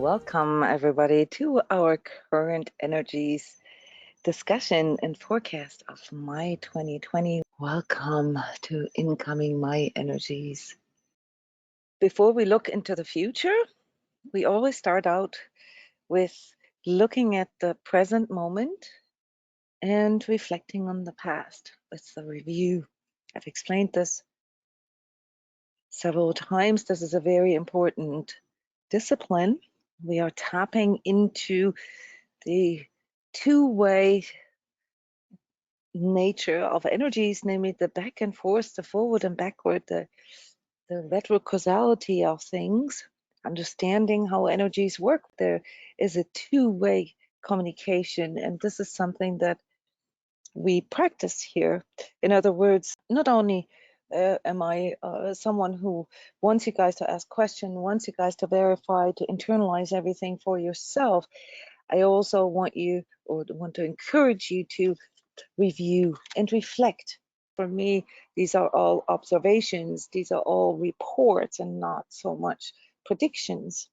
Welcome, everybody, to our current energies discussion and forecast of May 2020. Welcome to Incoming My Energies. Before we look into the future, we always start out with looking at the present moment and reflecting on the past. It's a review. I've explained this several times. This is a very important discipline. We are tapping into the two-way nature of energies, namely the back and forth, the forward and backward, the retrocausality of things, understanding how energies work. There is a two-way communication, and this is something that we practice here. In other words, not only am I someone who wants you guys to ask questions, wants you guys to verify, to internalize everything for yourself, I also want you, or want to encourage you to review and reflect. For me, these are all observations, these are all reports and not so much predictions.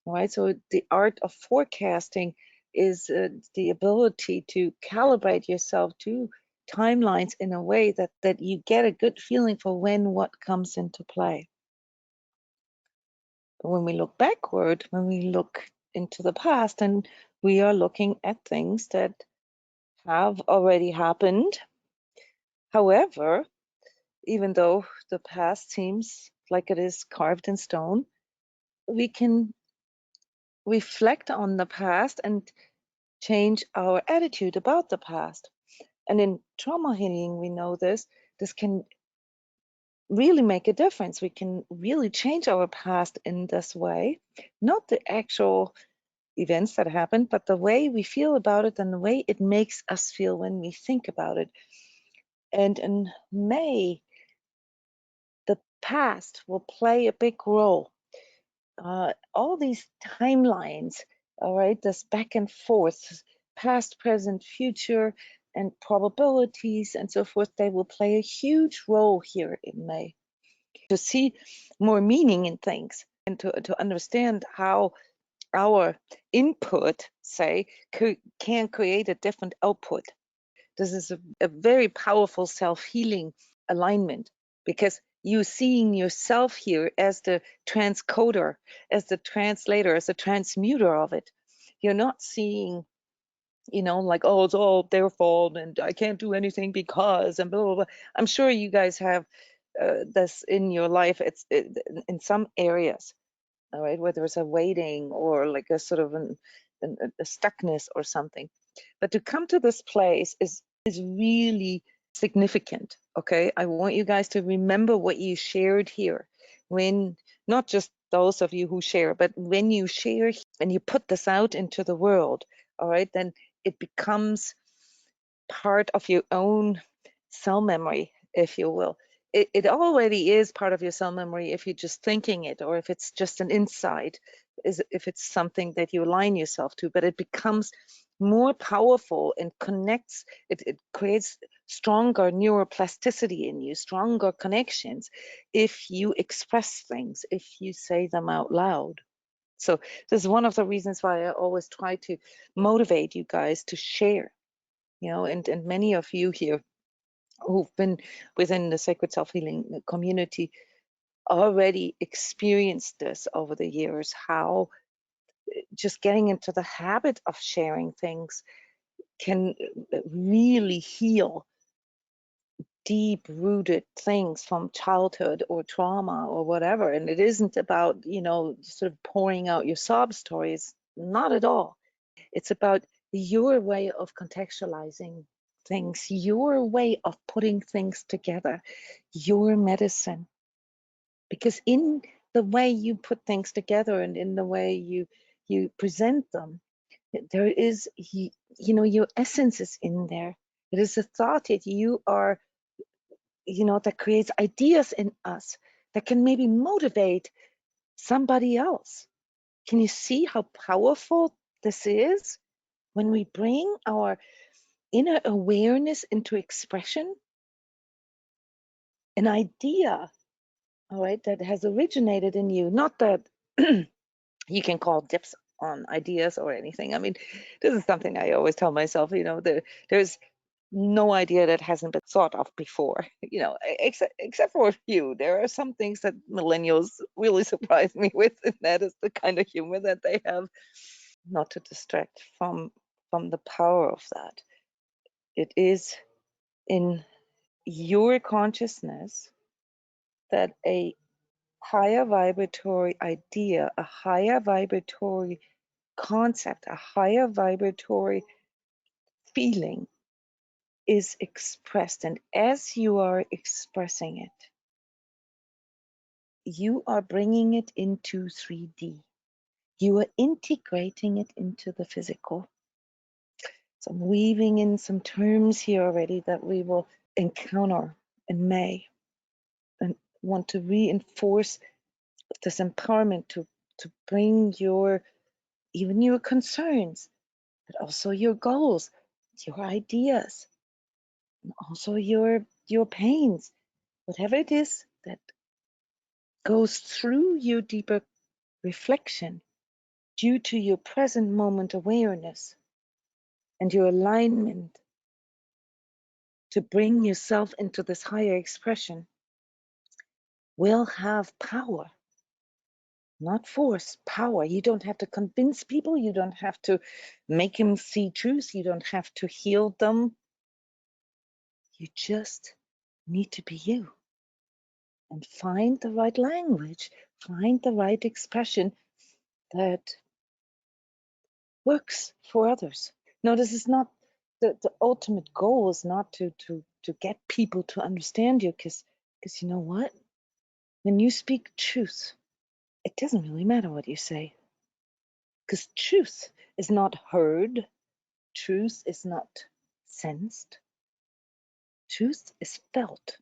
All right, so the art of forecasting is the ability to calibrate yourself to timelines in a way that you get a good feeling for when what comes into play. But when we look backward, when we look into the past, and we are looking at things that have already happened. However, even though the past seems like it is carved in stone, we can reflect on the past and change our attitude about the past. And in trauma healing, we know this can really make a difference. We can really change our past in this way, not the actual events that happened, but the way we feel about it and the way it makes us feel when we think about it. And in May, the past will play a big role. All these timelines, all right, this back and forth, past, present, future, and probabilities and so forth, they will play a huge role here in May. To see more meaning in things and to understand how our input, say, can create a different output. This is a very powerful self-healing alignment, because you seeing yourself here as the transcoder, as the translator, as the transmuter of it. You're not seeing, like, oh, it's all their fault and I can't do anything because, and blah, blah, blah. I'm sure you guys have this in your life. It's in some areas, all right, where there's a waiting or like a sort of a stuckness or something. But to come to this place is really significant. Okay, I want you guys to remember what you shared here, when not just those of you who share, but when you share and you put this out into the world, all right, then it becomes part of your own cell memory, if you will. It already is part of your cell memory if you're just thinking it, or if it's just an insight, if it's something that you align yourself to, but it becomes more powerful and connects, it creates stronger neuroplasticity in you, stronger connections, if you express things, if you say them out loud. So this is one of the reasons why I always try to motivate you guys to share, and many of you here who've been within the sacred self-healing community already experienced this over the years, how just getting into the habit of sharing things can really heal deep-rooted things from childhood or trauma or whatever. And it isn't about, sort of pouring out your sob stories, not at all. It's about your way of contextualizing things, your way of putting things together, your medicine. Because in the way you put things together and in the way you present them, there is, your essence is in there. It is a thought that you are, that creates ideas in us that can maybe motivate somebody else. Can you see how powerful this is when we bring our inner awareness into expression? An idea, all right, that has originated in you, not that you can call dibs on ideas or anything. I mean, this is something I always tell myself, there's no idea that hasn't been thought of before, except for a few. There are some things that millennials really surprise me with, and that is the kind of humor that they have. Not to distract from the power of that. It is in your consciousness that a higher vibratory idea, a higher vibratory concept, a higher vibratory feeling is expressed. And as you are expressing it, you are bringing it into 3D. You are integrating it into the physical. So I'm weaving in some terms here already that we will encounter in May, and want to reinforce this empowerment to bring even your concerns, but also your goals, your ideas, and also your pains, whatever it is that goes through your deeper reflection due to your present moment awareness and your alignment to bring yourself into this higher expression will have power, not force, power. You don't have to convince people. You don't have to make them see truth. You don't have to heal them. You just need to be you and find the right language, find the right expression that works for others. No, this is not the ultimate goal is not to get people to understand you, because you know what? When you speak truth, it doesn't really matter what you say, because truth is not heard, truth is not sensed, truth is felt.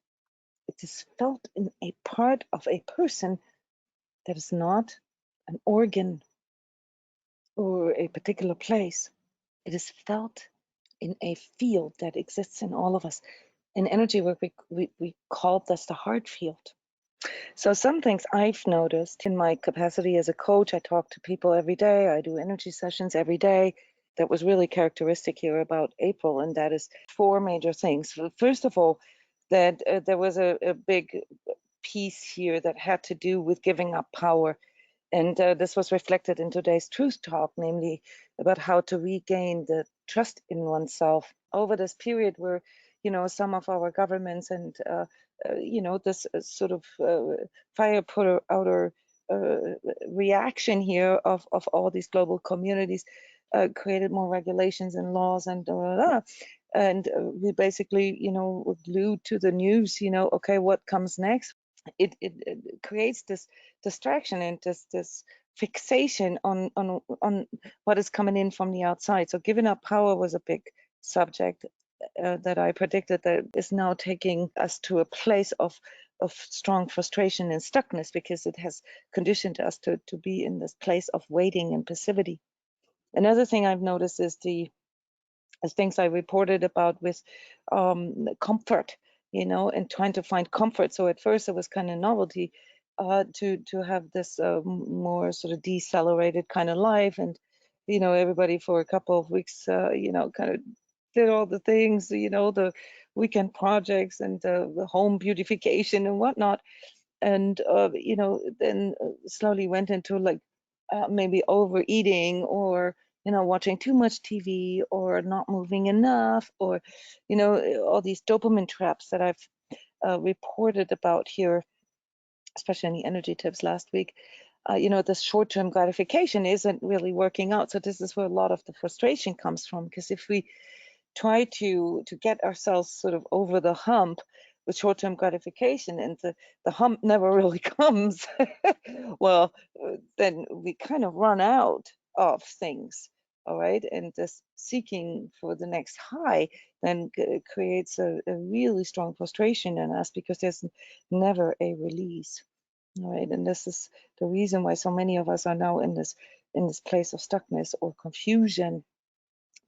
It is felt in a part of a person that is not an organ or a particular place. It is felt in a field that exists in all of us. In energy work, we call this the heart field. So some things I've noticed in my capacity as a coach, I talk to people every day, I do energy sessions every day. That was really characteristic here about April, and that is 4 major things. First of all, that there was a big piece here that had to do with giving up power. And this was reflected in today's Truth Talk, namely about how to regain the trust in oneself over this period where, some of our governments and, this sort of fire put outer reaction here of all these global communities created more regulations and laws and and we basically, were glued to the news, okay, what comes next? It creates this distraction and this fixation on what is coming in from the outside. So giving up power was a big subject that I predicted that is now taking us to a place of strong frustration and stuckness, because it has conditioned us to be in this place of waiting and passivity. Another thing I've noticed is as things I reported about with comfort, and trying to find comfort. So at first it was kind of novelty to have this more sort of decelerated kind of life, and everybody for a couple of weeks, kind of did all the things, the weekend projects and the home beautification and whatnot, and then slowly went into like maybe overeating, or watching too much TV, or not moving enough, or all these dopamine traps that I've reported about here, especially in the energy tips last week. This short-term gratification isn't really working out. So this is where a lot of the frustration comes from, because if we try to get ourselves sort of over the hump with short-term gratification, and the hump never really comes, well, then we kind of run out of things. All right, and this seeking for the next high then creates a really strong frustration in us, because there's never a release. All right, and this is the reason why so many of us are now in this place of stuckness or confusion,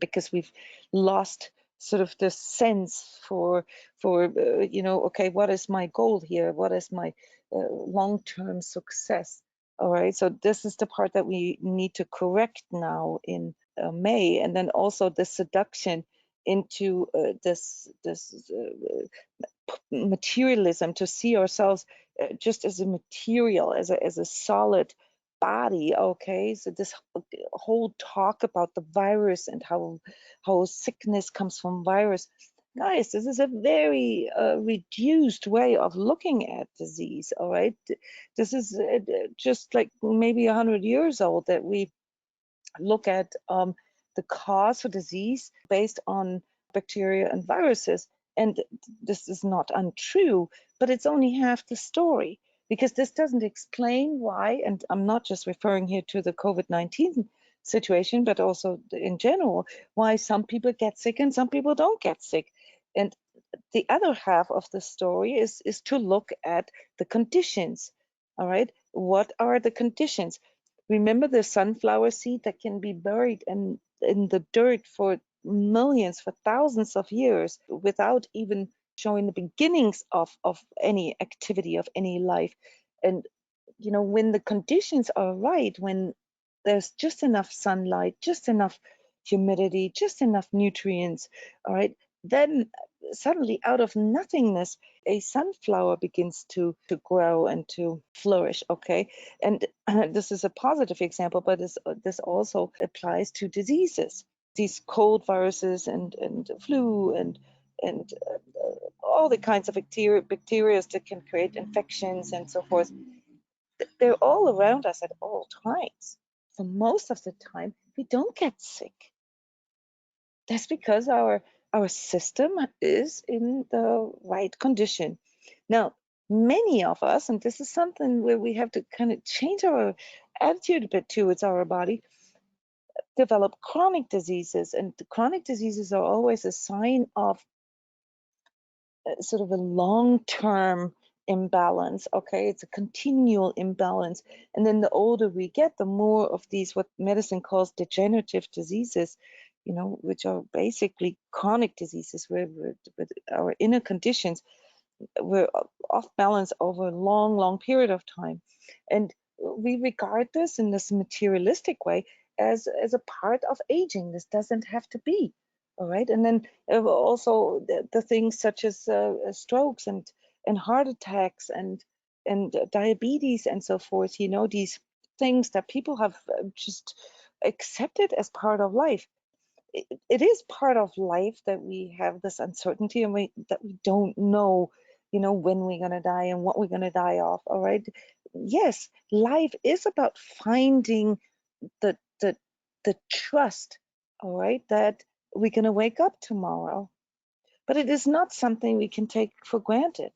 because we've lost sort of this sense for okay, what is my goal here? What is my long-term success? All right, so this is the part that we need to correct now in May, and then also the seduction into this materialism, to see ourselves just as a material, as a solid body. Okay, so this whole talk about the virus and how sickness comes from virus, guys, this is a very reduced way of looking at disease. All right, this is just like maybe 100 years old, that we look at the cause for disease based on bacteria and viruses. And this is not untrue, but it's only half the story, because this doesn't explain why, and I'm not just referring here to the COVID-19 situation, but also in general, why some people get sick and some people don't get sick. And the other half of the story is to look at the conditions. All right, what are the conditions? Remember the sunflower seed that can be buried in the dirt for millions, for thousands of years, without even showing the beginnings of any activity, of any life. And when the conditions are right, when there's just enough sunlight, just enough humidity, just enough nutrients, all right, then suddenly out of nothingness, a sunflower begins to grow and to flourish. Okay, and this is a positive example, but this also applies to diseases, these cold viruses and flu and all the kinds of bacteria that can create infections and so forth. They're all around us at all times. So most of the time, we don't get sick. That's because our system is in the right condition. Now, many of us, and this is something where we have to kind of change our attitude a bit towards our body, develop chronic diseases. And the chronic diseases are always a sign of sort of a long-term imbalance. Okay, it's a continual imbalance. And then the older we get, the more of these, what medicine calls degenerative diseases, which are basically chronic diseases, where with our inner conditions, we're off balance over a long, long period of time. And we regard this in this materialistic way as a part of aging. This doesn't have to be. All right. And then also the things such as strokes and heart attacks and diabetes and so forth, these things that people have just accepted as part of life. It is part of life that we have this uncertainty, and that we don't know, when we're going to die and what we're going to die of. All right. Yes, life is about finding the trust, all right, that we're going to wake up tomorrow. But it is not something we can take for granted.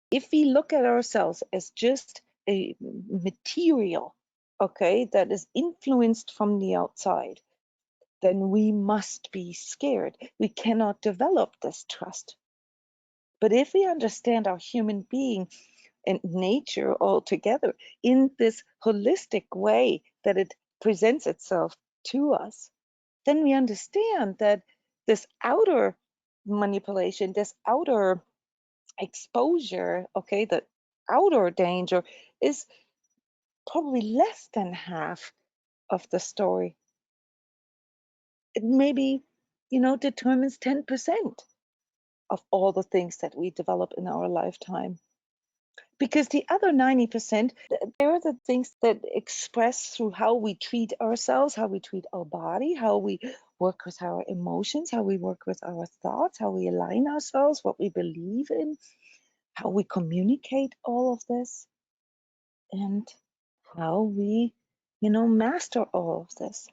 If we look at ourselves as just a material, okay, that is influenced from the outside, then we must be scared. We cannot develop this trust. But if we understand our human being and nature all together in this holistic way that it presents itself to us, then we understand that this outer manipulation, this outer exposure, okay, the outer danger is probably less than half of the story. It maybe, determines 10% of all the things that we develop in our lifetime. Because the other 90%, there are the things that express through how we treat ourselves, how we treat our body, how we work with our emotions, how we work with our thoughts, how we align ourselves, what we believe in, how we communicate all of this, and how we, master all of this.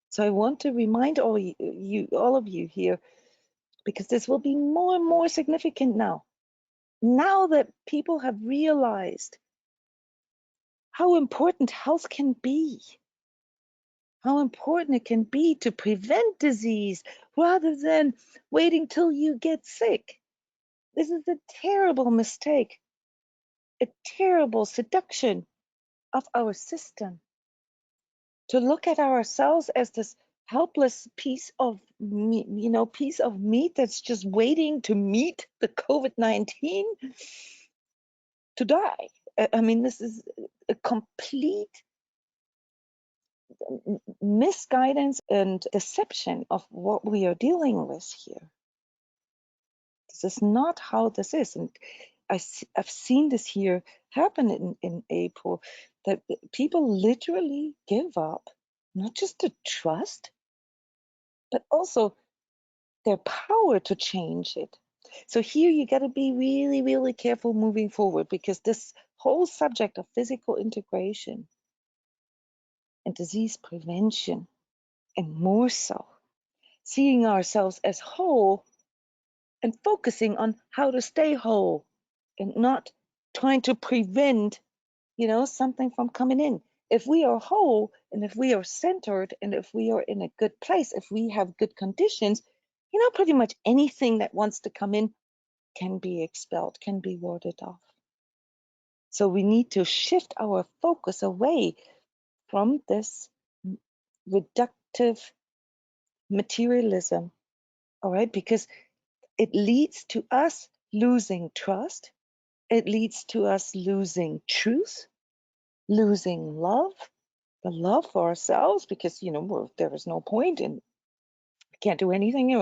So I want to remind all of you here, because this will be more and more significant now. Now that people have realized how important health can be, how important it can be to prevent disease rather than waiting till you get sick. This is a terrible mistake, a terrible seduction of our system, to look at ourselves as this helpless piece of meat that's just waiting to meet the COVID-19 to die. I mean, this is a complete misguidance and deception of what we are dealing with here. This is not how this is. And I've seen this here happen in April, that people literally give up not just the trust, but also their power to change it. So here you got to be really, really careful moving forward, because this whole subject of physical integration and disease prevention, and more so, seeing ourselves as whole and focusing on how to stay whole and not trying to prevent, something from coming in. If we are whole and if we are centered and if we are in a good place, if we have good conditions, pretty much anything that wants to come in can be expelled, can be warded off. So we need to shift our focus away from this reductive materialism, all right? Because it leads to us losing trust. It leads to us losing truth, losing love, the love for ourselves, because, there is no point in, can't do anything,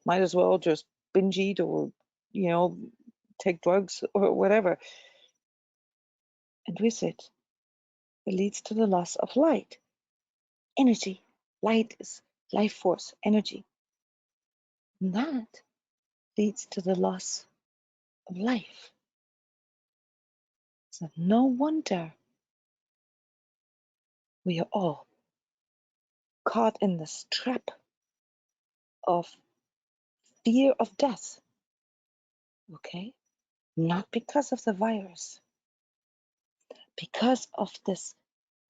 might as well just binge eat or, take drugs or whatever. And with it leads to the loss of light, energy. Light is life force, energy. And that leads to the loss of life. So no wonder we are all caught in this trap of fear of death, okay? Not because of the virus, because of this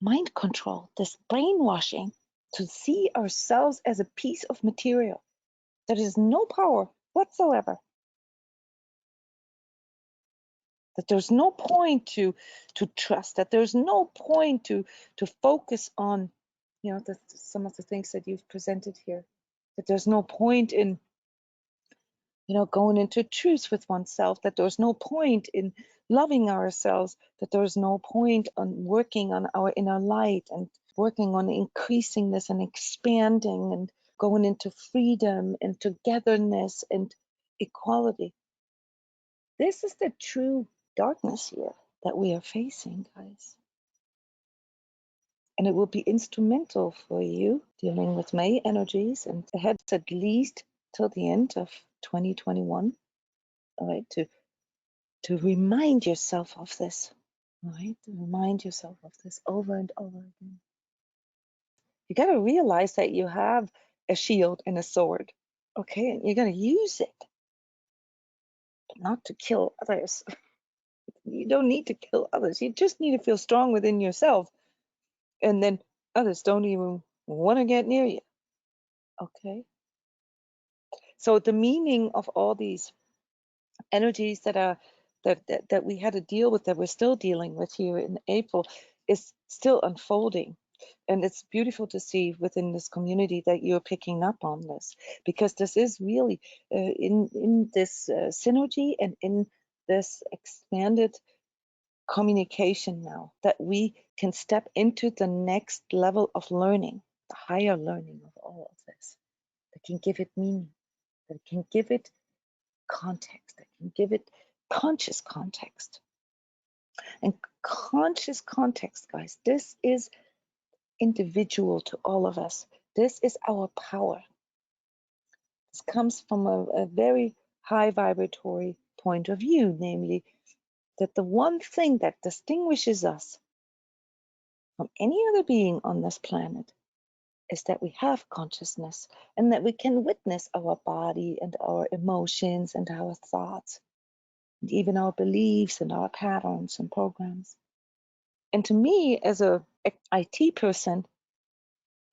mind control, this brainwashing to see ourselves as a piece of material that has no power whatsoever. That there's no point to trust, that there's no point to focus on, some of the things that you've presented here. That there's no point in, going into truth with oneself, that there's no point in loving ourselves, that there's no point on working on our inner light and working on increasing this and expanding and going into freedom and togetherness and equality. This is the true darkness here that we are facing, guys. And it will be instrumental for you dealing with May energies and ahead at least till the end of 2021, all right, to remind yourself of this, all right, to remind yourself of this over and over again. You got to realize that you have a shield and a sword, okay, and you're going to use it, but not to kill others. You don't need to kill others. You just need to feel strong within yourself, and then others don't even want to get near you, okay? So the meaning of all these energies that we had to deal with, that we're still dealing with here in April, is still unfolding. And it's beautiful to see within this community that you're picking up on this, because this is really in this synergy and in this expanded communication now, that we can step into the next level of learning, the higher learning of all of this, that can give it meaning, that can give it context, that can give it conscious context. And conscious context, guys, this is individual to all of us. This is our power. This comes from a very high vibratory point of view, namely that the one thing that distinguishes us from any other being on this planet is that we have consciousness, and that we can witness our body and our emotions and our thoughts, and even our beliefs and our patterns and programs. And to me, as a IT person,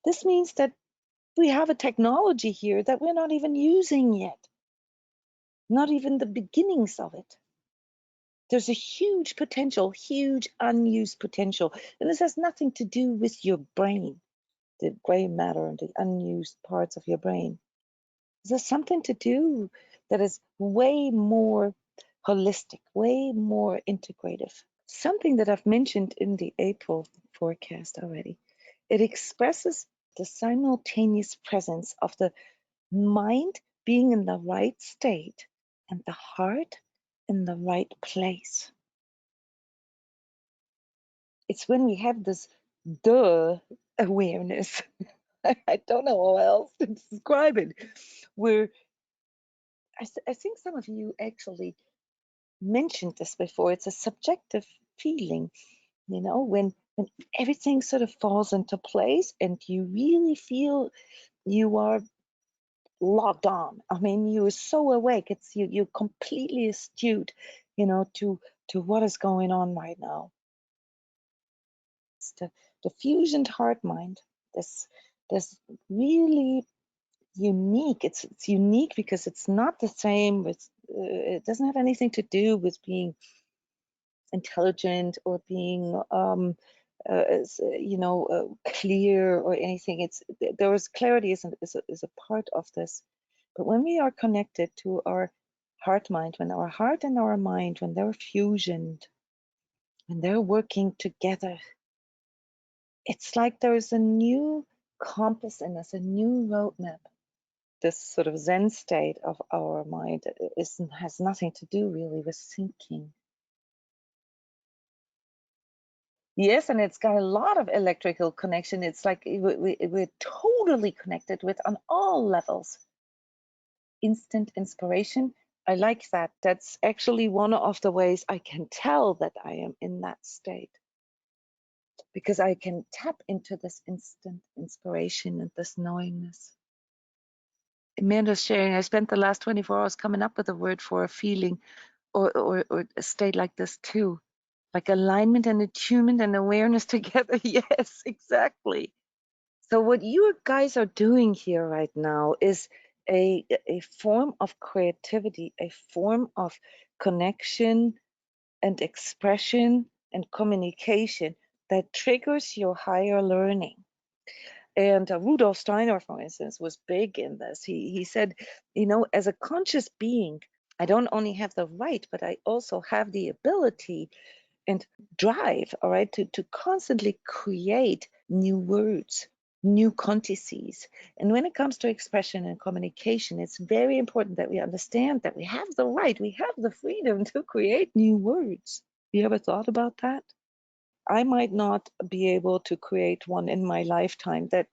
this means that we have a technology here that we're not even using yet, not even the beginnings of it. There's a huge potential, huge unused potential. And this has nothing to do with your brain, the gray matter and the unused parts of your brain. This has something to do that is way more holistic, way more integrative. Something that I've mentioned in the April forecast already. It expresses the simultaneous presence of the mind being in the right state and the heart in the right place. It's when we have this duh awareness. I don't know how else to describe it. Where I think some of you actually mentioned this before. It's a subjective feeling, when everything sort of falls into place and you really feel you are logged on. I mean, you're so awake. It's you're completely astute, to what is going on right now. It's the fusioned heart mind. This really unique. It's unique because it's not the same with. It doesn't have anything to do with being intelligent or being clear or anything. It's there is clarity is a part of this, but when we are connected to our heart mind, when our heart and our mind, when they're fusioned, when they're working together, it's like there's a new compass in us, a new roadmap. This sort of Zen state of our mind has nothing to do really with thinking. Yes, and it's got a lot of electrical connection. It's like we're totally connected with on all levels. Instant inspiration. I like that. That's actually one of the ways I can tell that I am in that state, because I can tap into this instant inspiration and this knowingness. Amanda's sharing, I spent the last 24 hours coming up with a word for a feeling or a state like this too. Like alignment and attunement and awareness together. Yes, exactly. So what you guys are doing here right now is a form of creativity, a form of connection and expression and communication that triggers your higher learning. And Rudolf Steiner, for instance, was big in this. He said, as a conscious being, I don't only have the right, but I also have the ability and drive, all right, to constantly create new words, new quantities. And when it comes to expression and communication, it's very important that we understand that we have the right, we have the freedom to create new words. You ever thought about that? I might not be able to create one in my lifetime that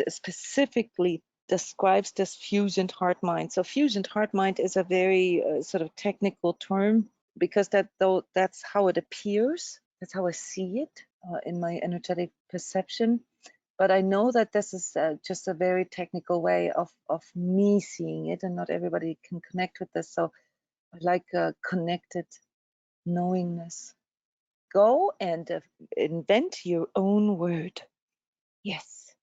specifically describes this fusioned heart mind. So fusioned heart mind is a very sort of technical term, because that's how it appears, that's how I see it in my energetic perception. But I know that this is just a very technical way of me seeing it, and not everybody can connect with this. So I like connected knowingness. Go and invent your own word. Yes.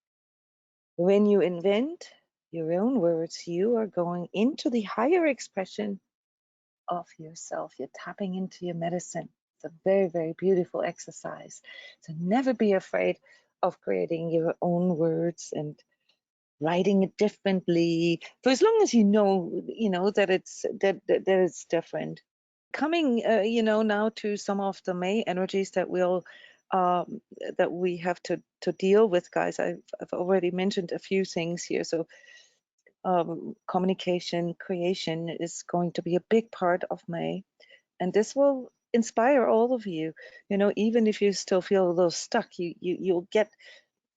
When you invent your own words, you are going into the higher expression of yourself. You're tapping into your medicine. It's a very, very beautiful exercise. So never be afraid of creating your own words and writing it differently, for as long as you know that it's different. Coming now to some of the May energies that we have to deal with, guys. I've already mentioned a few things here. So communication, creation is going to be a big part of May, and this will inspire all of you. Even if you still feel a little stuck, you'll get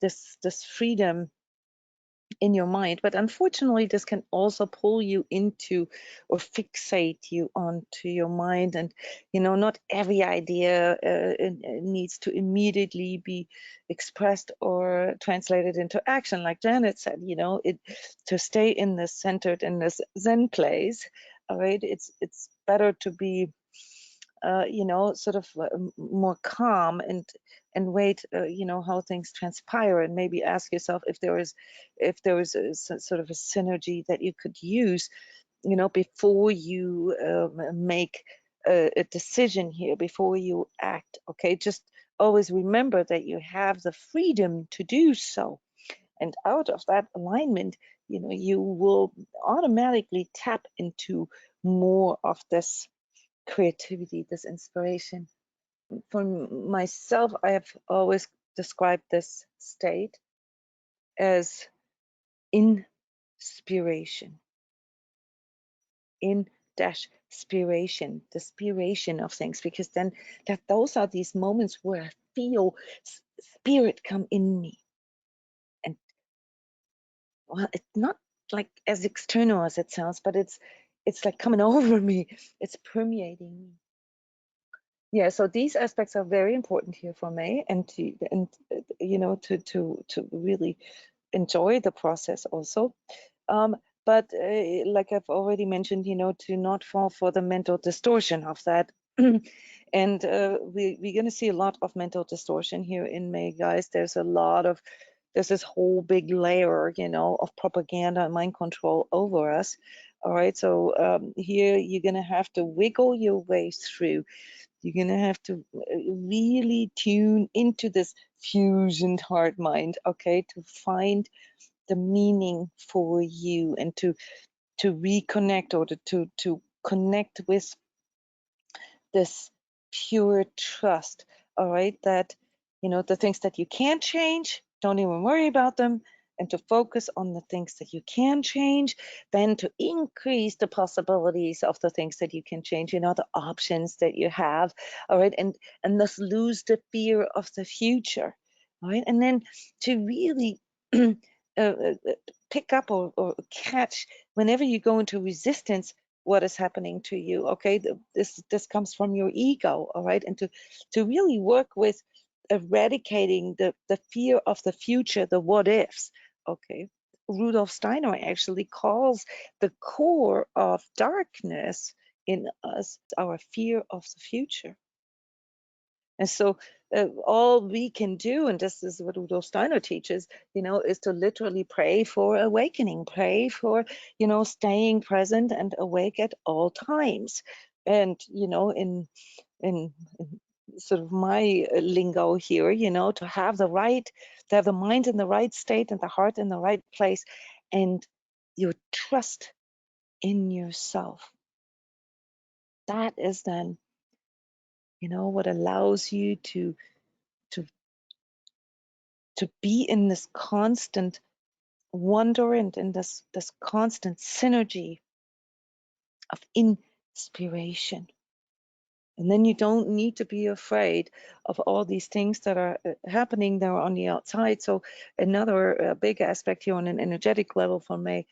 this freedom in your mind. But unfortunately, this can also pull you into or fixate you onto your mind. And not every idea needs to immediately be expressed or translated into action. Like Janet said, to stay in this centered, in this Zen place, all right, it's better to be sort of more calm and wait, how things transpire, and maybe ask yourself if there is sort of a synergy that you could use, before you make a decision here, before you act. Okay, just always remember that you have the freedom to do so, and out of that alignment, you will automatically tap into more of this creativity, this inspiration. For myself, I have always described this state as inspiration. In dash spiration, the spiration of things, because then those are these moments where I feel spirit come in me. And well, it's not like as external as it sounds, but it's like coming over me. It's permeating me. Yeah, so these aspects are very important here for me, and you know, to really enjoy the process also. But like I've already mentioned, you know, to not fall for the mental distortion of that. And we're going to see a lot of mental distortion here in May, guys. There's this whole big layer, you know, of propaganda and mind control over us. All right, so here you're going to have to wiggle your way through. You're going to have to really tune into this fusion heart mind, okay, to find the meaning for you, and to reconnect, or to connect with this pure trust. All right, that, you know, the things that you can't change, don't even worry about them, and to focus on the things that you can change, then to increase the possibilities of the things that you can change, you know, the options that you have. All right, and thus lose the fear of the future. All right, and then to really pick up, or catch, whenever you go into resistance, what is happening to you. Okay, this comes from your ego. All right, and to really work with eradicating the fear of the future, the what ifs. Okay, Rudolf Steiner actually calls the core of darkness in us our fear of the future. And so all we can do, and this is what Rudolf Steiner teaches, you know, is to literally pray for awakening, pray for, you know, staying present and awake at all times. And, you know, in sort of my lingo here, you know, to have the mind in the right state and the heart in the right place, and your trust in yourself. That is then, you know, what allows you to to be in this constant wonder, and in this constant synergy of inspiration. And then you don't need to be afraid of all these things that are happening there on the outside. So another big aspect here on an energetic level for me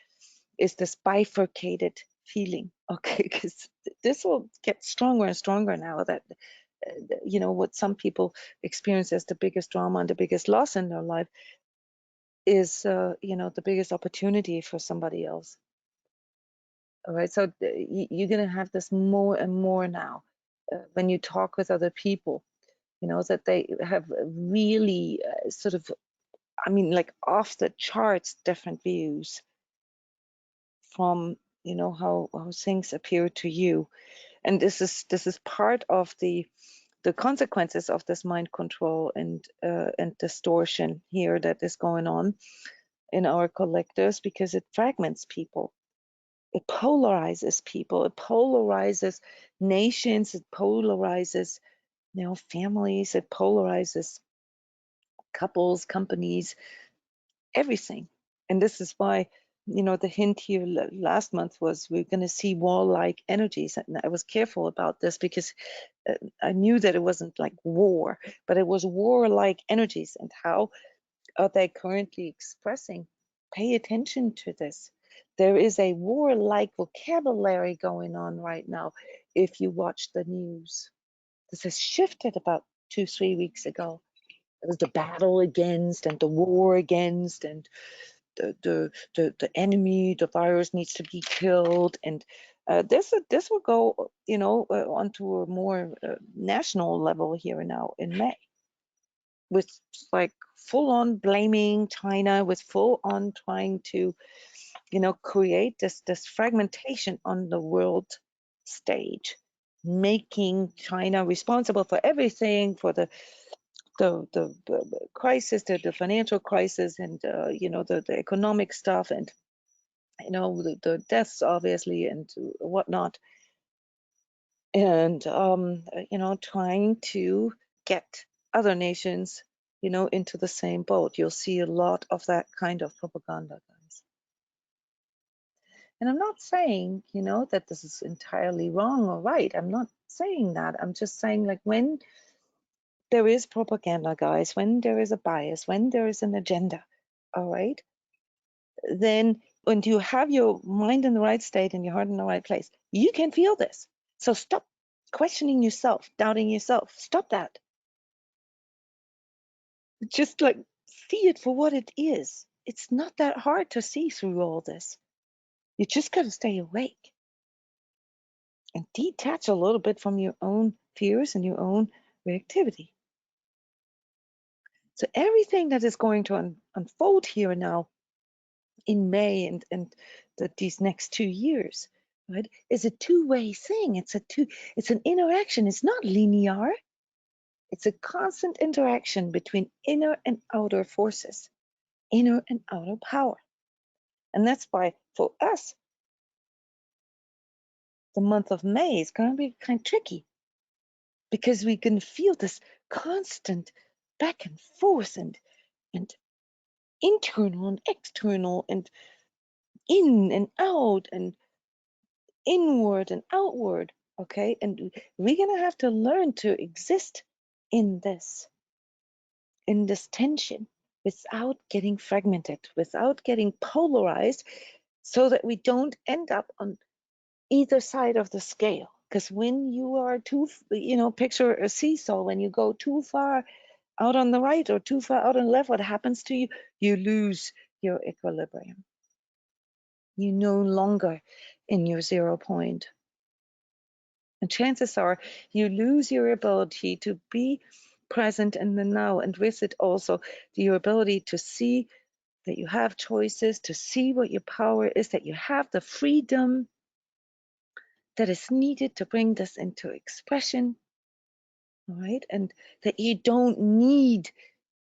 is this bifurcated feeling. Okay, because this will get stronger and stronger now that you know, what some people experience as the biggest drama and the biggest loss in their life is you know, the biggest opportunity for somebody else. All right, so you're going to have this more and more now when you talk with other people, you know, that they have really sort of, I mean, like off the charts different views from, you know, how things appear to you. And this is part of the consequences of this mind control and distortion here that is going on in our collectives, because it fragments people. It polarizes people. It polarizes nations. It polarizes, you know, families. It polarizes couples, companies, everything. And this is why, you know, the hint here last month was we're going to see war-like energies. And I was careful about this because I knew that it wasn't like war, but it was war-like energies. And how are they currently expressing? Pay attention to this. There is a war-like vocabulary going on right now if you watch the news. This has shifted about 2, 3 weeks ago. It was the battle against and the war against, and the enemy, the virus needs to be killed. And this will go, you know, onto a more national level here now in May, with like full on blaming China, with full on trying to, you know, create this fragmentation on the world stage, making China responsible for everything, for the crisis, the financial crisis, and you know, the economic stuff, and you know, the deaths obviously, and whatnot. and trying to get other nations, into the same boat. You'll see a lot of that kind of propaganda, guys. And I'm not saying, that this is entirely wrong or right. I'm not saying that. I'm just saying, like, when there is propaganda, guys, when there is a bias, when there is an agenda, all right, then when you have your mind in the right state and your heart in the right place, you can feel this. So stop questioning yourself, doubting yourself. Stop that. Just like see it for what it is. It's not that hard to see through all this. You just got to stay awake and detach a little bit from your own fears and your own reactivity. So everything that is going to unfold here now in May and these next 2 years, right, is a two-way thing. It's an interaction. It's not linear. It's a constant interaction between inner and outer forces, inner and outer power. And that's why for us, the month of May is going to be kind of tricky, because we can feel this constant back and forth and internal and external and in and out and inward and outward. Okay, and we're gonna have to learn to exist in this tension without getting fragmented, without getting polarized, so that we don't end up on either side of the scale. Because when you are picture a seesaw, when you go too far out on the right or too far out on the left, what happens to you? You lose your equilibrium. You no longer in your 0 point. And chances are you lose your ability to be present in the now, and with it also your ability to see that you have choices, to see what your power is, that you have the freedom that is needed to bring this into expression, all right? And that you don't need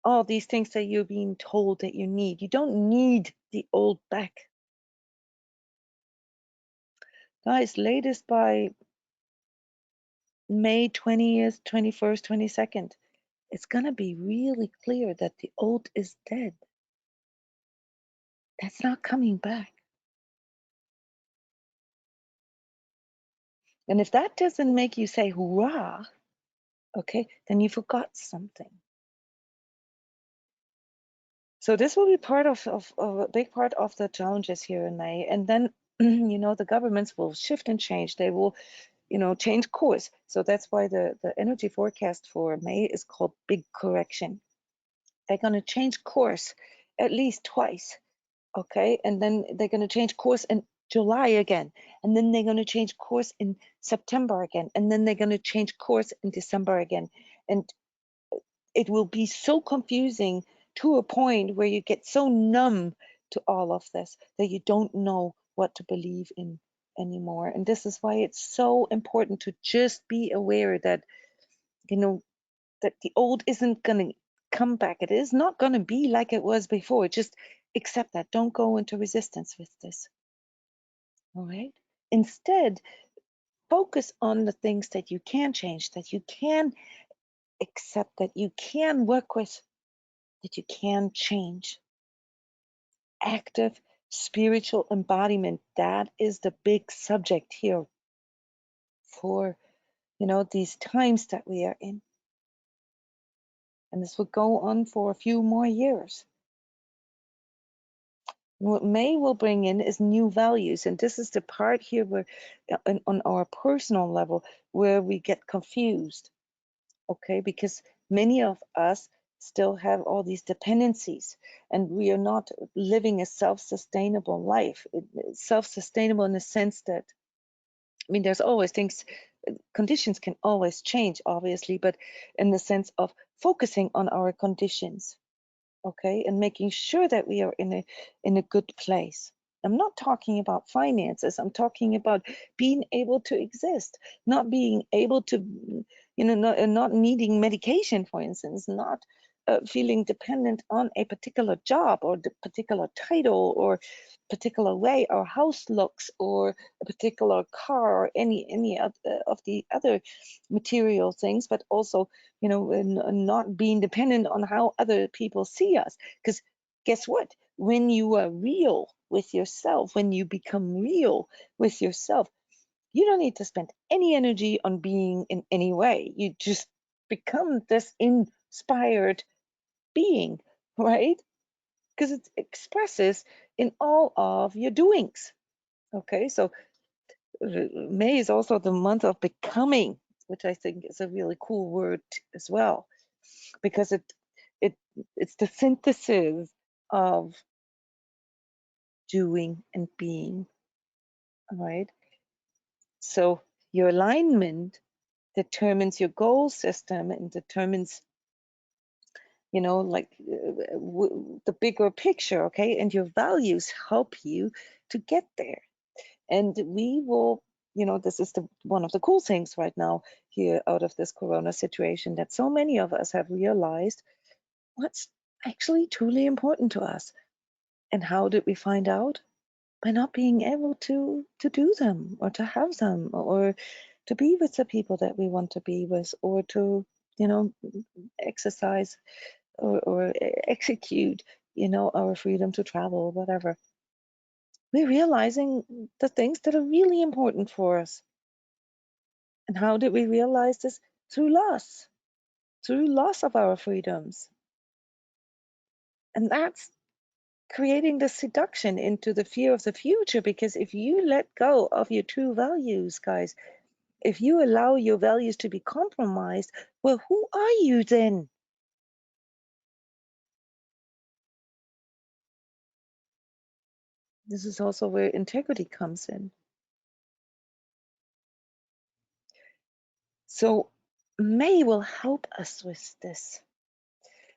all these things that you're being told that you need. You don't need the old back. Guys, latest by May 20th, 21st, 22nd, it's going to be really clear that the old is dead. That's not coming back. And if that doesn't make you say, hurrah, okay, then you forgot something. So this will be part of a big part of the challenges here in May. And then, the governments will shift and change. They will, change course. So that's why the energy forecast for May is called Big Correction. They're going to change course at least twice, okay? And then they're going to change course in July again. And then they're going to change course in September again. And then they're going to change course in December again. And it will be so confusing to a point where you get so numb to all of this that you don't know what to believe in anymore. And this is why it's so important to just be aware that, that the old isn't going to come back. It is not going to be like it was before. Just accept that. Don't go into resistance with this. All right? Instead, focus on the things that you can change, that you can accept, that you can work with, that you can change. Active spiritual embodiment, that is the big subject here for, these times that we are in. And this will go on for a few more years. What May will bring in is new values. And this is the part here where, on our personal level, where we get confused. Okay, because many of us still have all these dependencies, and we are not living a self-sustainable life. Self-sustainable in the sense that, there's always things, conditions can always change, obviously, but in the sense of focusing on our conditions, okay, and making sure that we are in a good place. I'm not talking about finances. I'm talking about being able to exist, not being able to, not needing medication, for instance, not feeling dependent on a particular job or the particular title or particular way our house looks or a particular car or any of the other material things, but also, not being dependent on how other people see us. Because guess what? When you are real with yourself, when you become real with yourself, you don't need to spend any energy on being in any way. You just become this inspired being, right? Because it expresses in all of your doings. Okay, so May is also the month of becoming, which I think is a really cool word as well, because it it's the synthesis of doing and being. All right. So your alignment determines your goal system and determines, like the bigger picture, okay? And your values help you to get there. And we will, this is one of the cool things right now here out of this Corona situation, that so many of us have realized what's actually truly important to us. And how did we find out? By not being able to do them or to have them or to be with the people that we want to be with or to, exercise or execute, our freedom to travel, whatever. We're realizing the things that are really important for us. And how did we realize this? Through loss of our freedoms. And that's creating the seduction into the fear of the future, because if you let go of your true values, guys, if you allow your values to be compromised, well, who are you then? This is also where integrity comes in. So May will help us with this.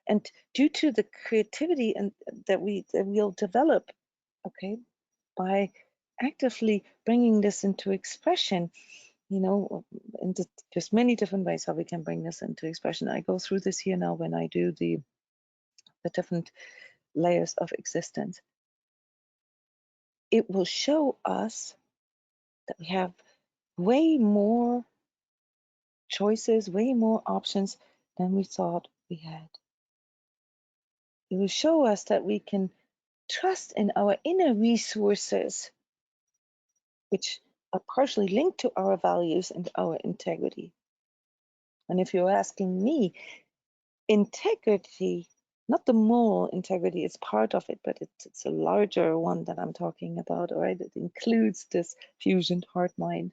And due to the creativity and that we'll develop, okay, by actively bringing this into expression, and there's many different ways how we can bring this into expression. I go through this here now when I do the different layers of existence. It will show us that we have way more choices, way more options than we thought we had. It will show us that we can trust in our inner resources, which are partially linked to our values and our integrity. And if you're asking me, integrity, not the moral integrity, it's part of it, but it's a larger one that I'm talking about, right? It includes this fusion heart mind.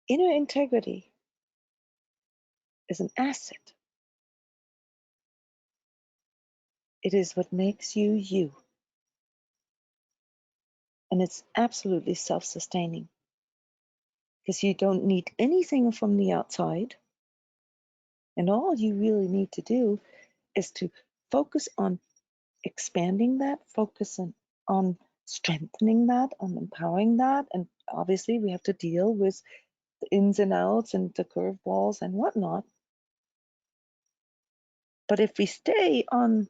Inner integrity is an asset. It is what makes you you. And it's absolutely self-sustaining because you don't need anything from the outside. And all you really need to do is to focus on expanding that, focus on strengthening that, on empowering that. And obviously, we have to deal with the ins and outs and the curveballs and whatnot. But if we stay on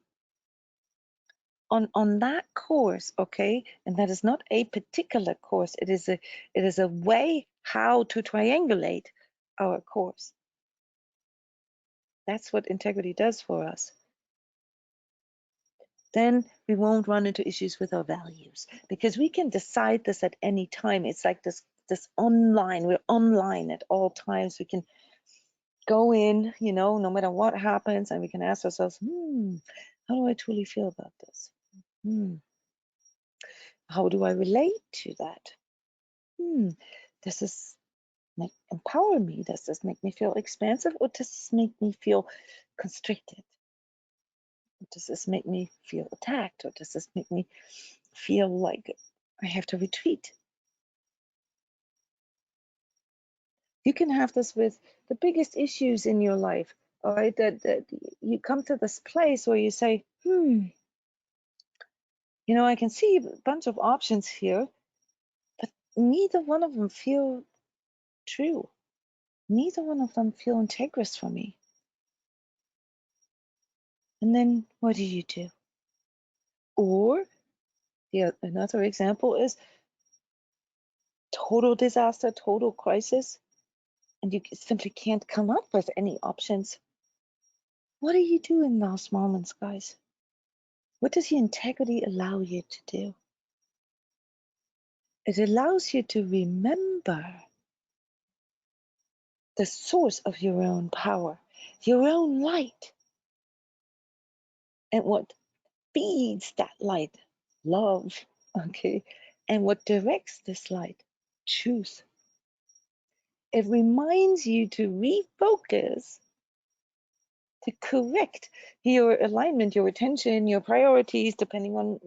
that course, okay, and that is not a particular course, it is a way how to triangulate our course. That's what integrity does for us. Then we won't run into issues with our values because we can decide this at any time. It's like this online, we're online at all times. We can go in, no matter what happens, and we can ask ourselves, how do I truly feel about this? How do I relate to that? Does this empower me? Does this make me feel expansive, or does this make me feel constricted? Does this make me feel attacked, or does this make me feel like I have to retreat? You can have this with the biggest issues in your life, all right? That you come to this place where you say, I can see a bunch of options here, but neither one of them feel true. Neither one of them feel integrous for me. And then what do? Or another example is total disaster, total crisis, and you simply can't come up with any options. What do you do in those moments, guys? What does your integrity allow you to do? It allows you to remember the source of your own power, your own light, and what feeds that light, love, okay, and what directs this light, truth. It reminds you to refocus, to correct your alignment, your attention, your priorities, depending on,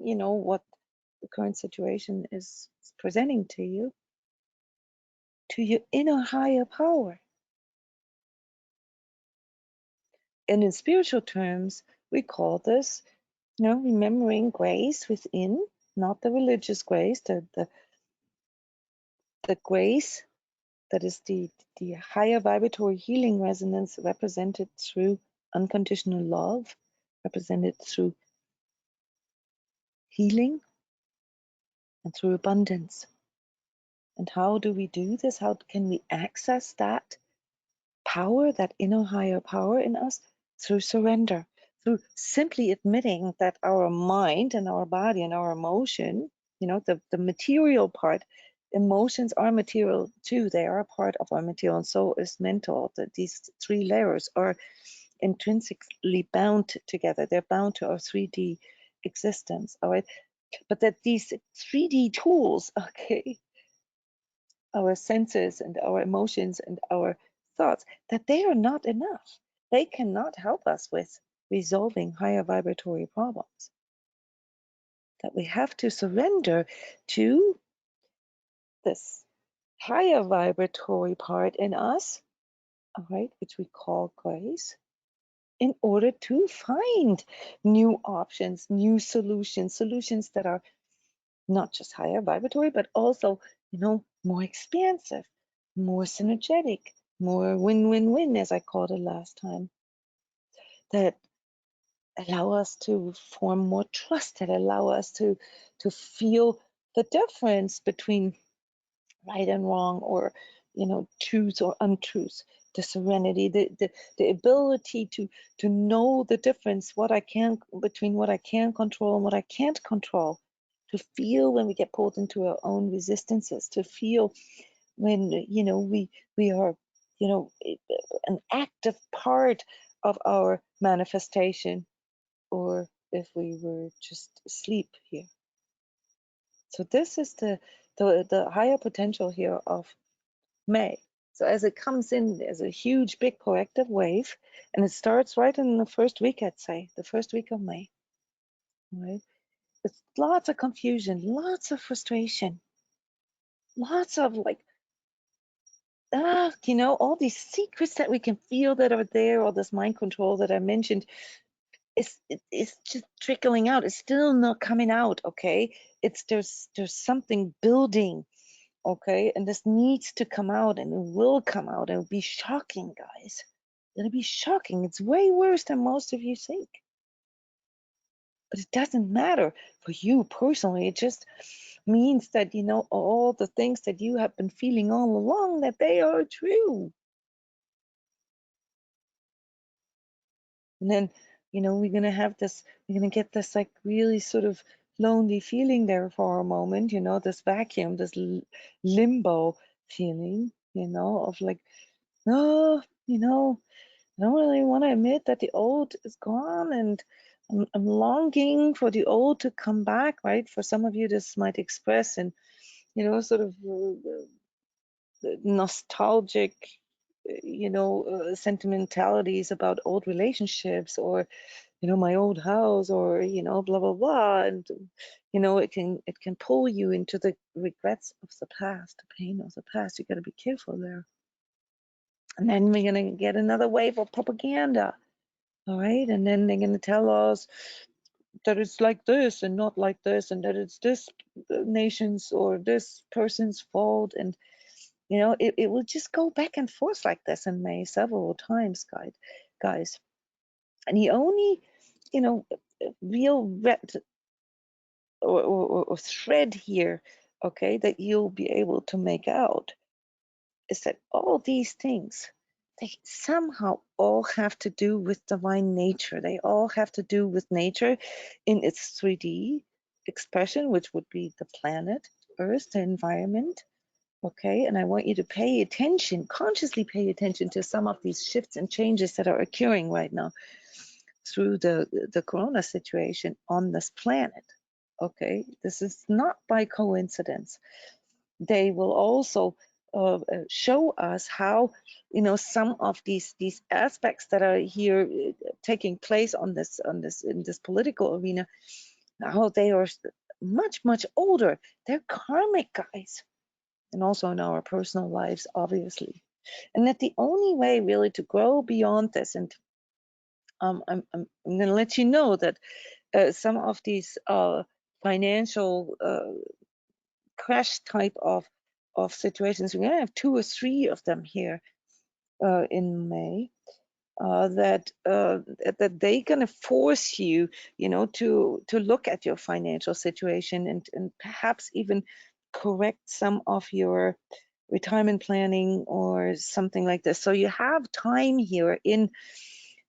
what the current situation is presenting to you, to your inner higher power. And in spiritual terms, we call this, remembering grace within, not the religious grace, the grace that is the higher vibratory healing resonance represented through unconditional love, represented through healing and through abundance. And how do we do this? How can we access that power, that inner higher power in us? Through surrender, through simply admitting that our mind and our body and our emotion, the material part, emotions are material too. They are a part of our material, and so is mental. That these three layers are intrinsically bound together. They're bound to our 3D existence, all right? But that these 3D tools, okay, our senses and our emotions and our thoughts, that they are not enough. They cannot help us with resolving higher vibratory problems. That we have to surrender to this higher vibratory part in us, all right, which we call grace, in order to find new options, new solutions that are not just higher vibratory, but also, more expansive, more synergetic, more win-win-win, as I called it last time, that allow us to form more trust, that allow us to feel the difference between right and wrong, or truth or untruth, the serenity, the ability to know the difference, between what I can control and what I can't control, to feel when we get pulled into our own resistances, to feel when we are an active part of our manifestation, or if we were just asleep here. So this is the higher potential here of May. So as it comes in, there's a huge, big corrective wave, and it starts right in the first week, I'd say, the first week of May. Right? With lots of confusion, lots of frustration, lots of all these secrets that we can feel that are there, all this mind control that I mentioned, it's just trickling out. It's still not coming out, okay? There's something building, okay? And this needs to come out, and it will come out, and it'll be shocking, guys. It'll be shocking. It's way worse than most of you think. But it doesn't matter for you personally. It just means that, all the things that you have been feeling all along, that they are true. And then, we're going to get this really sort of lonely feeling there for a moment, this vacuum, this limbo feeling, of oh, I don't really want to admit that the old is gone, and I'm longing for the old to come back, right? For some of you, this might express in, sort of nostalgic, sentimentalities about old relationships, or my old house, or blah blah blah, and it can pull you into the regrets of the past, the pain of the past. You got to be careful there. And then we're gonna get another wave of propaganda, all right? And then they're gonna tell us that it's like this and not like this, and that it's this nation's or this person's fault, and it will just go back and forth like this in May several times, guys. And the only real red or thread here, okay, that you'll be able to make out is that all these things, they somehow all have to do with divine nature. They all have to do with nature in its 3D expression, which would be the planet, Earth, the environment. Okay, and I want you to pay attention, consciously pay attention to some of these shifts and changes that are occurring right now through the corona situation on this planet. Okay, this is not by coincidence. They will also show us how some of these aspects that are here taking place on this in this political arena, how they are much older. They're karmic, guys, and also in our personal lives, obviously. And that the only way really to grow beyond this, and I'm going to let you know that some of these financial crash type of situations, we're going to have 2 or 3 of them here in May. That they're going to force you, to look at your financial situation and perhaps even correct some of your retirement planning or something like this. So you have time here in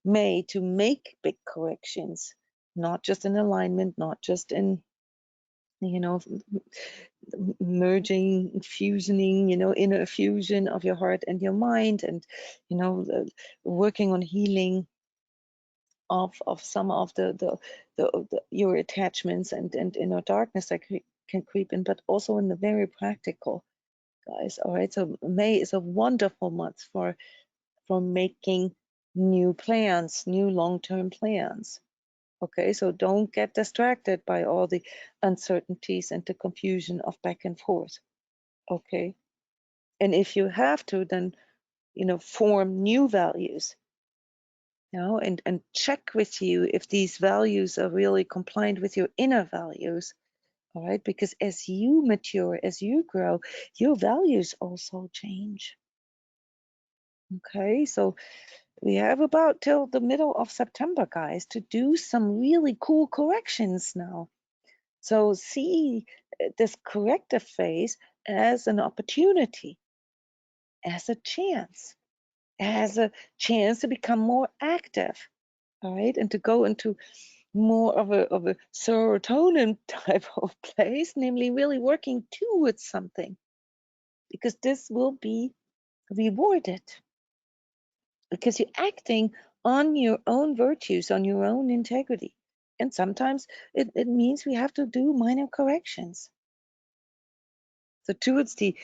May to make big corrections, not just in alignment, not just in merging, fusioning, inner fusion of your heart and your mind, and working on healing of some of your attachments and inner darkness that can creep in, but also in the very practical, guys. All right, so May is a wonderful month for making new plans, new long-term plans. Okay, so don't get distracted by all the uncertainties and the confusion of back and forth. Okay, and if you have to, then form new values, and check with you if these values are really compliant with your inner values. All right, because as you mature, as you grow, your values also change. Okay, so we have about till the middle of September, guys, to do some really cool corrections now. So see this corrective phase as an opportunity, as a chance to become more active, all right, and to go into more of a serotonin type of place, namely really working towards something, because this will be rewarded, because you're acting on your own virtues, on your own integrity. And sometimes it means we have to do minor corrections. So towards the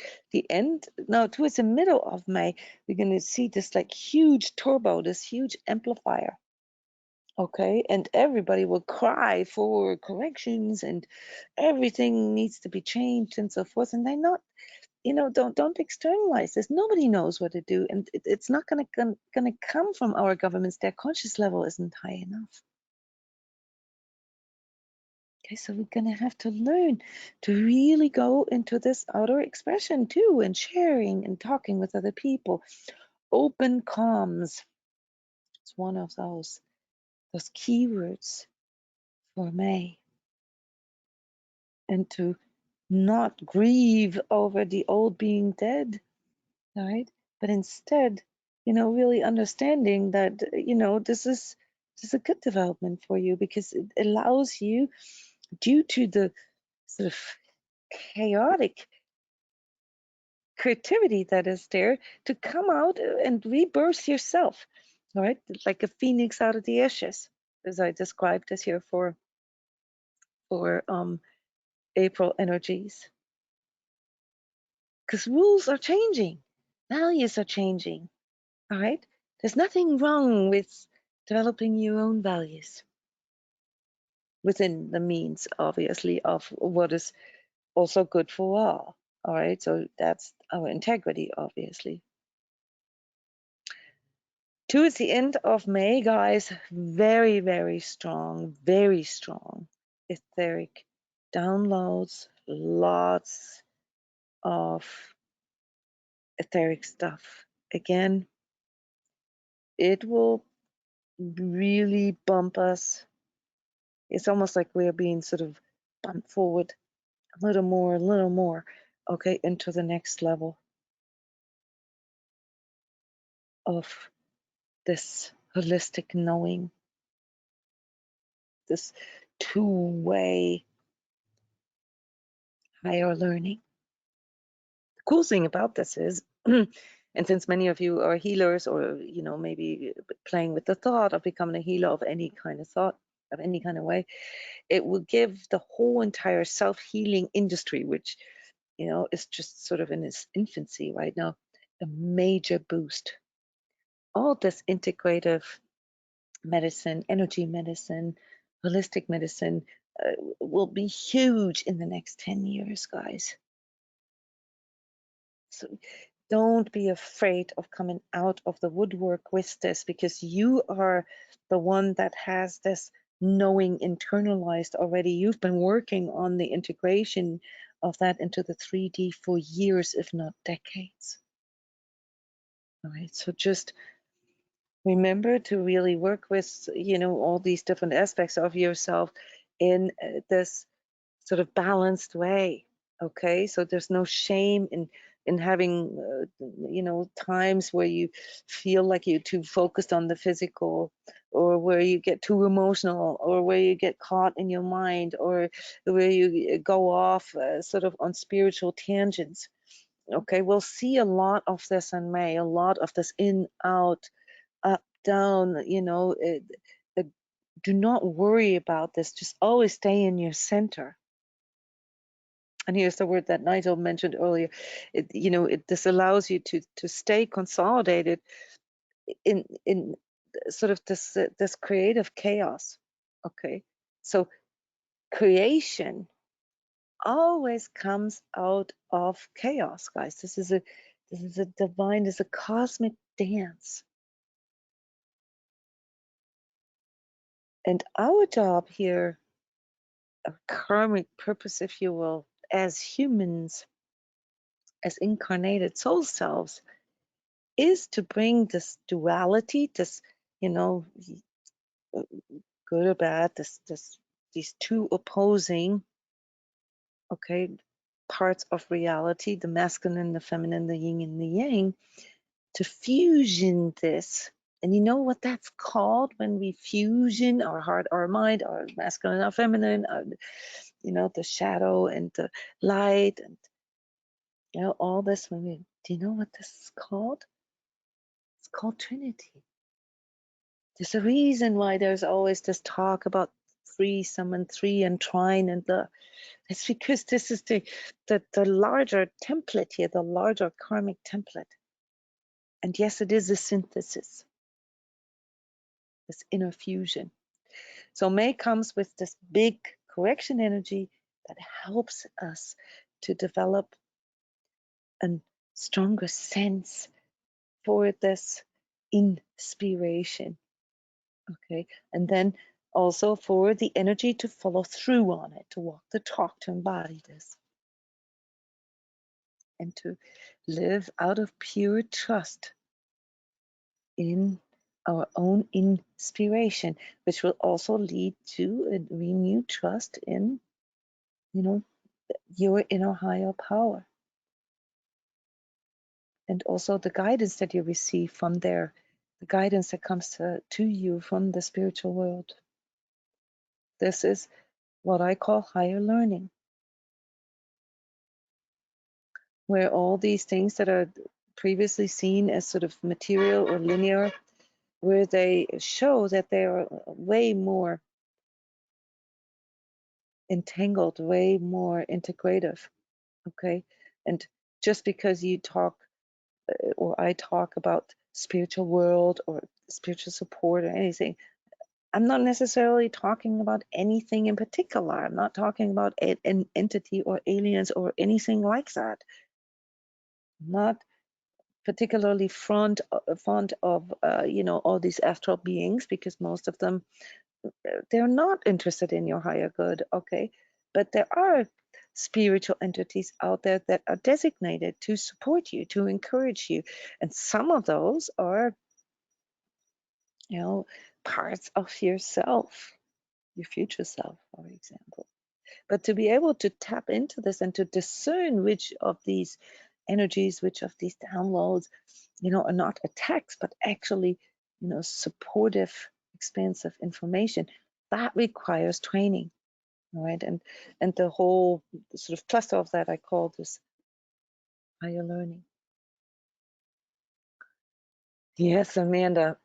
end, now towards the middle of May, we're going to see this like huge turbo, this huge amplifier. Okay, and everybody will cry for corrections and everything needs to be changed and so forth. And they're not, don't externalize this. Nobody knows what to do, and it's not gonna come from our governments. Their conscious level isn't high enough. Okay, so we're gonna have to learn to really go into this outer expression too, and sharing and talking with other people. Open comms. It's one of those keywords for May. And to not grieve over the old being dead, right? But instead, really understanding that, this is a good development for you, because it allows you, due to the sort of chaotic creativity that is there, to come out and rebirth yourself, all right? Like a phoenix out of the ashes, as I described this here for April energies. Because rules are changing, values are changing, all right? There's nothing wrong with developing your own values within the means, obviously, of what is also good for all right? So that's our integrity, obviously. Towards the end of May, guys, very strong etheric downloads, lots of etheric stuff. Again, it will really bump us It's almost like we're being sort of bumped forward a little more, okay, into the next level of this holistic knowing, this two-way higher learning. The cool thing about this is, and since many of you are healers, or maybe playing with the thought of becoming a healer of any kind of thought, of any kind of way, it will give the whole entire self-healing industry, which is just sort of in its infancy right now, a major boost. All this integrative medicine, energy medicine, holistic medicine will be huge in the next 10 years, guys. So don't be afraid of coming out of the woodwork with this, because you are the one that has this knowing internalized already. You've been working on the integration of that into the 3D for years, if not decades. All right, so just remember to really work with, all these different aspects of yourself in this sort of balanced way. Okay, so there's no shame in having times where you feel like you're too focused on the physical, or where you get too emotional, or where you get caught in your mind, or where you go off sort of on spiritual tangents. Okay, we'll see a lot of this in May, a lot of this in, out, up, down, do not worry about this. Just always stay in your center. And here's the word that Nigel mentioned earlier. This allows you to stay consolidated in sort of this creative chaos. Okay, so creation always comes out of chaos, guys. This is a divine, this is a cosmic dance. And our job here, a karmic purpose, if you will, as humans, as incarnated soul selves, is to bring this duality, this, good or bad, these two opposing, okay, parts of reality, the masculine and the feminine, the yin and the yang, to fusion this. And you know what that's called when we fusion our heart, our mind, our masculine, our feminine, the shadow and the light, and all this. Do you know what this is called? It's called Trinity. There's a reason why there's always this talk about threesome and three and trine, and it's because this is the larger template here, the larger karmic template. And yes, it is a synthesis, this inner fusion. So May comes with this big correction energy that helps us to develop a stronger sense for this inspiration. Okay, and then also for the energy to follow through on it, to walk the talk, to embody this, and to live out of pure trust in our own inspiration, which will also lead to a renewed trust in, your inner higher power. And also the guidance that you receive from there, the guidance that comes to you from the spiritual world. This is what I call higher learning, where all these things that are previously seen as sort of material or linear, where they show that they are way more entangled, way more integrative. Okay, and just because you talk or I talk about spiritual world or spiritual support or anything, I'm not necessarily talking about anything in particular. I'm not talking about an entity or aliens or anything like that. I'm not particularly fond of all these astral beings, because most of them, they're not interested in your higher good. Okay, but there are spiritual entities out there that are designated to support you, to encourage you, and some of those are parts of yourself. your future self, for example. But to be able to tap into this and to discern which of these energies, which of these downloads, are not attacks, but actually, supportive, expansive information, that requires training, right? And the whole sort of cluster of that I call this higher learning. Yes, Amanda.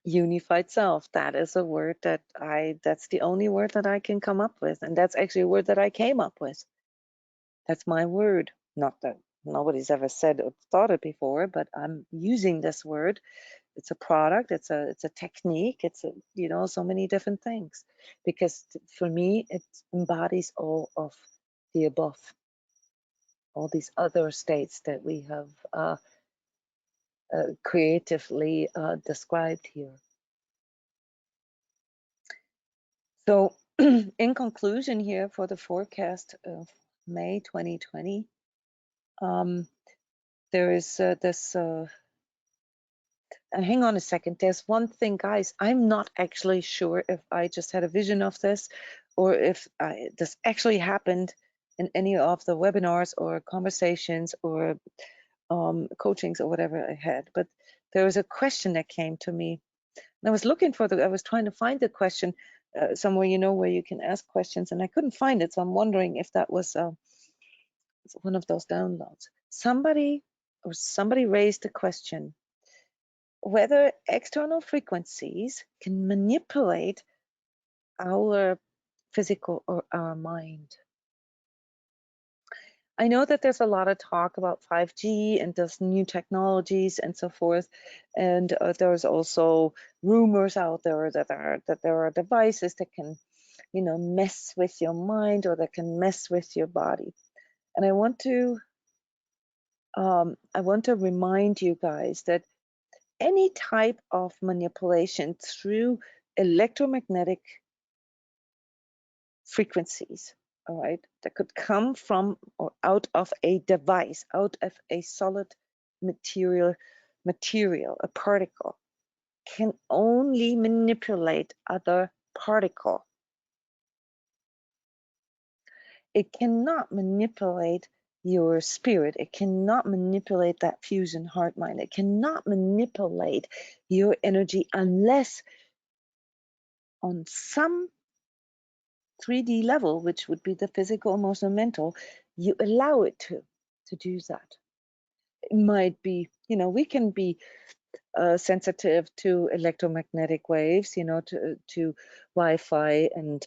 Unified self, that is a word that's the only word that I can come up with, and that's actually a word that I came up with. That's my word. Not that nobody's ever said or thought it before, but I'm using this word. It's a product, it's a technique, it's so many different things, because for me it embodies all of the above, all these other states that we have creatively described here. So in conclusion here for the forecast of May 2020, there is this, hang on a second, there's one thing, guys, I'm not actually sure if I just had a vision of this or if this actually happened in any of the webinars or conversations or coachings or whatever I had, but there was a question that came to me. And I was looking for I was trying to find the question somewhere, where you can ask questions, and I couldn't find it. So I'm wondering if that was one of those downloads. Somebody raised the question whether external frequencies can manipulate our physical or our mind. I know that there's a lot of talk about 5G and those new technologies and so forth, and there's also rumors out there that there are devices that can, mess with your mind or that can mess with your body. And I want to remind you guys that any type of manipulation through electromagnetic frequencies, all right, that could come from or out of a device, out of a solid material, a particle, can only manipulate other particle. It cannot manipulate your spirit. It cannot manipulate that fusion heart mind. It cannot manipulate your energy unless on some 3D level, which would be the physical, emotional, mental, you allow it to do that. It might be, we can be sensitive to electromagnetic waves, to Wi-Fi and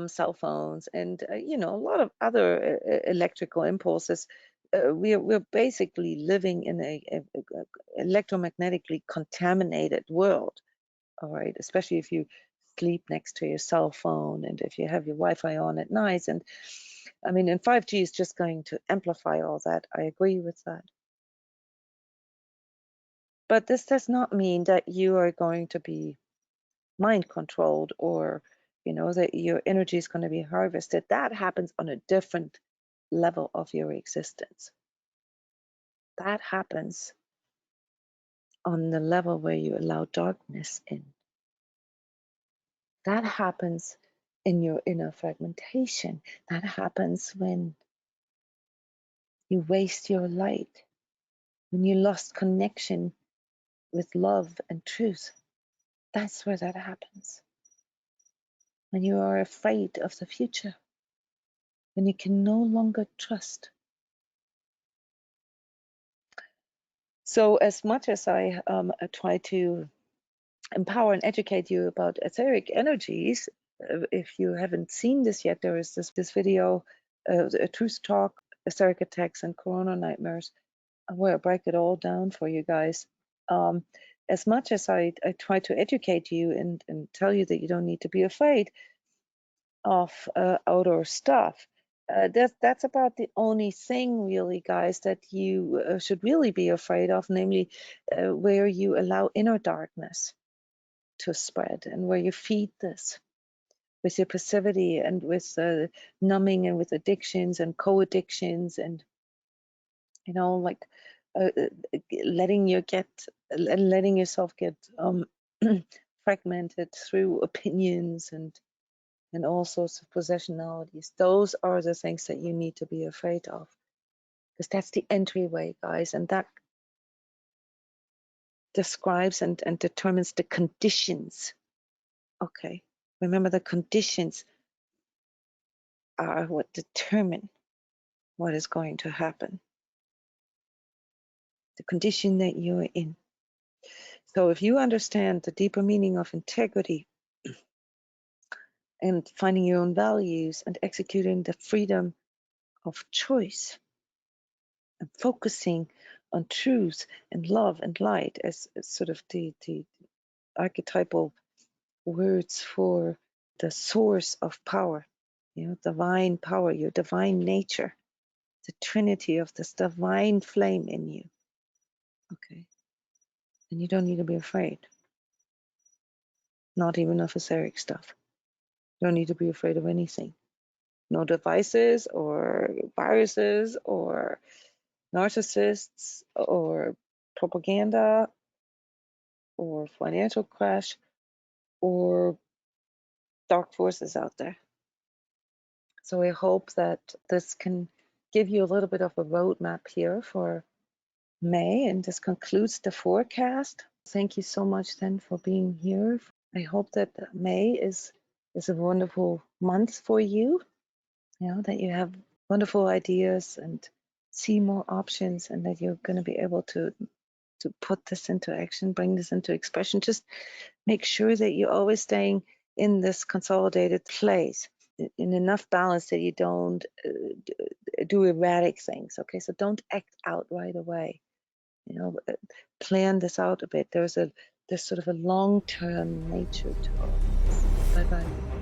cell phones and, a lot of other electrical impulses. We're basically living in a electromagnetically contaminated world, all right, especially if you sleep next to your cell phone and if you have your Wi-Fi on at night. And I mean, and 5G is just going to amplify all that. I agree with that. But this does not mean that you are going to be mind controlled or, that your energy is going to be harvested. That happens on a different level of your existence. That happens on the level where you allow darkness in. That happens in your inner fragmentation. That happens when you waste your light, when you lost connection with love and truth. That's where that happens. When you are afraid of the future, when you can no longer trust. So as much as I try to empower and educate you about etheric energies, if you haven't seen this yet, there is this video, a truth talk, etheric attacks and corona nightmares, where I break it all down for you guys. As much as I try to educate you and tell you that you don't need to be afraid of outdoor stuff, that's about the only thing really, guys, that you should really be afraid of, namely where you allow inner darkness to spread and where you feed this with your passivity and with numbing and with addictions and co-addictions and like letting yourself get fragmented through opinions and all sorts of possessionalities. Those are the things that you need to be afraid of, because that's the entryway, guys, and that describes and determines the conditions. Okay, remember, the conditions are what determine what is going to happen, the condition that you're in. So if you understand the deeper meaning of integrity and finding your own values and executing the freedom of choice and focusing on truth and love and light as sort of the archetypal words for the source of power, divine power, your divine nature, the trinity of this divine flame in you. Okay. And you don't need to be afraid, not even of etheric stuff. You don't need to be afraid of anything. No devices or viruses or narcissists or propaganda or financial crash or dark forces out there. So I hope that this can give you a little bit of a roadmap here for May, and this concludes the forecast. Thank you so much then for being here. I hope that May is a wonderful month for you, that you have wonderful ideas and see more options, and that you're going to be able to put this into action, bring this into expression. Just make sure that you're always staying in this consolidated place, in enough balance that you don't do erratic things. Okay, so don't act out right away. Plan this out a bit. There's sort of a long-term nature to all of this. Bye-bye.